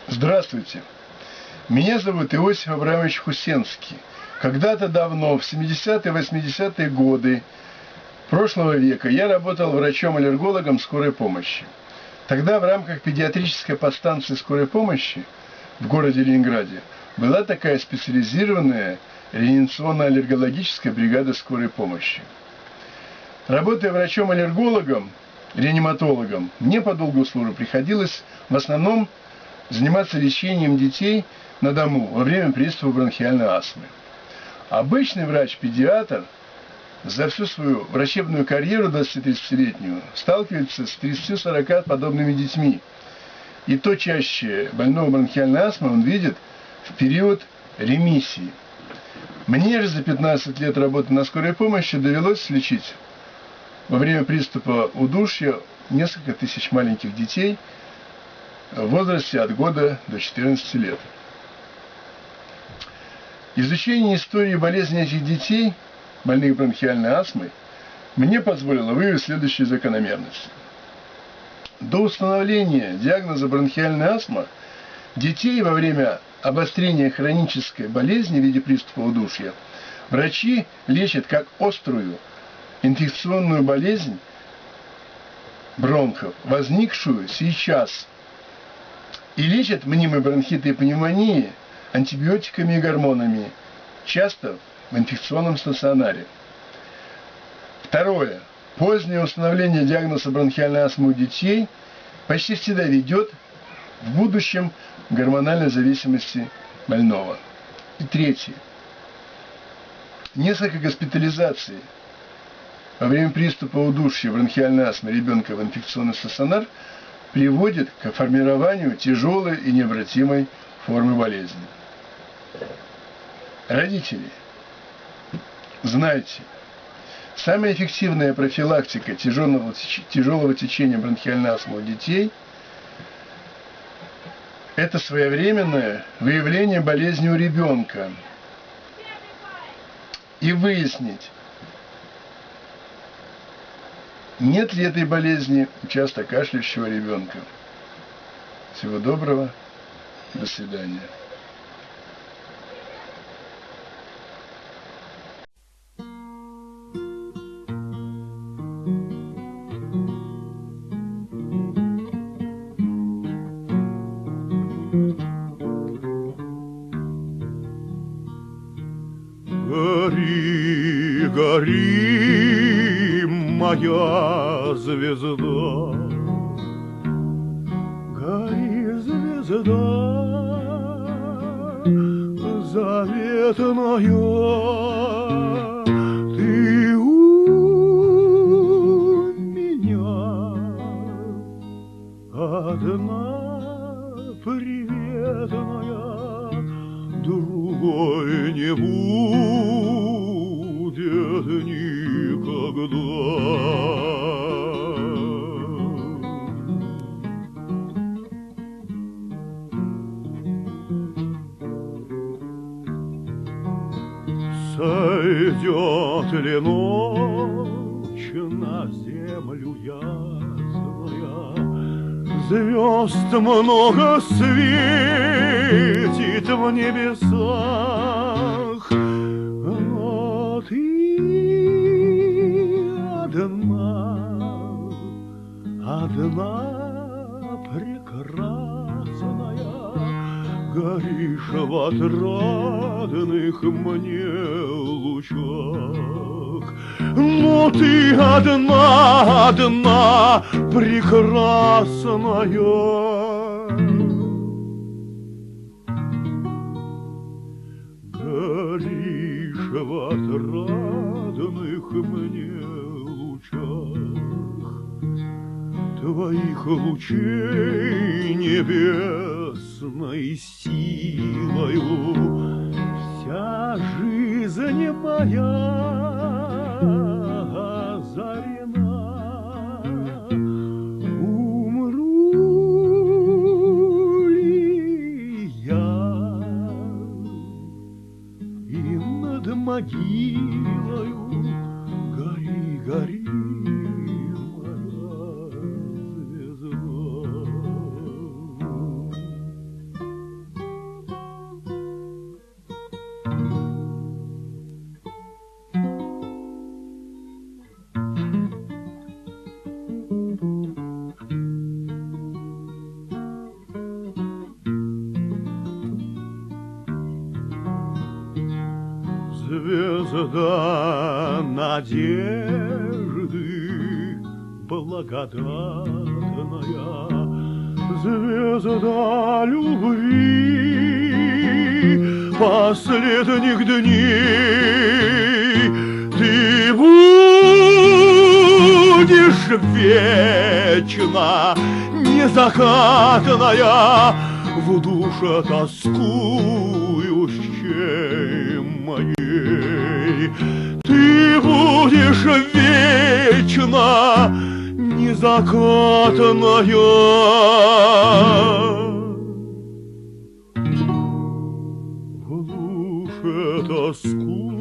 Здравствуйте. Меня зовут Иосиф Абрамович Хусенский. Когда-то давно, в 70-е, 80-е годы прошлого века, я работал врачом-аллергологом скорой помощи. Тогда в рамках педиатрической подстанции скорой помощи в городе Ленинграде была такая специализированная реанимационно-аллергологическая бригада скорой помощи. Работая врачом-аллергологом, реаниматологом, мне по долгу службы приходилось в основном заниматься лечением детей на дому во время приступа бронхиальной астмы. Обычный врач-педиатр за всю свою врачебную карьеру 20-30-летнюю сталкивается с 30-40 подобными детьми. И то чаще больного бронхиальной астмы он видит в период ремиссии. Мне же за 15 лет работы на скорой помощи довелось лечить во время приступа удушья несколько тысяч маленьких детей в возрасте от года до 14 лет. Изучение истории болезни этих детей, больных бронхиальной астмой, мне позволило выявить следующие закономерности. До установления диагноза бронхиальная астма детей во время обострения хронической болезни в виде приступа удушья врачи лечат как острую инфекционную болезнь бронхов, возникшую сейчас, и лечат мнимые бронхиты и пневмонии антибиотиками и гормонами, часто в инфекционном стационаре. Второе. Позднее установление диагноза бронхиальной астмы у детей почти всегда ведет в будущем к гормональной зависимости больного. И третье. Несколько госпитализаций во время приступа удушья бронхиальной астмы ребенка в инфекционный стационар приводит к формированию тяжелой и необратимой формы болезни. Родители, знайте, самая эффективная профилактика тяжелого течения бронхиальной астмы у детей – это своевременное выявление болезни у ребенка и выяснить, нет ли этой болезни у часто кашляющего ребенка. Всего доброго. До свидания. Гори, гори, моя звезда, гори, звезда, заветная, ты у меня одна приветная, другой не будет никогда. Сойдет ли ночь на землю ясная, звезд много светит в небесах, но ты одна прекрасная, горишь в отрадных мне лучах. Но ты одна прекрасная, горишь в отрадных мне лучах. Твоих лучей небесной силою вся жизнь моя озарена. Умру ли я, и над могилою гори, гори, моя звезда. звезда надежды, благодатная звезда любви последних дней. Ты будешь вечно незакатная в душе тоскующей моей. Ты будешь вечно незакатная в душе тоскующей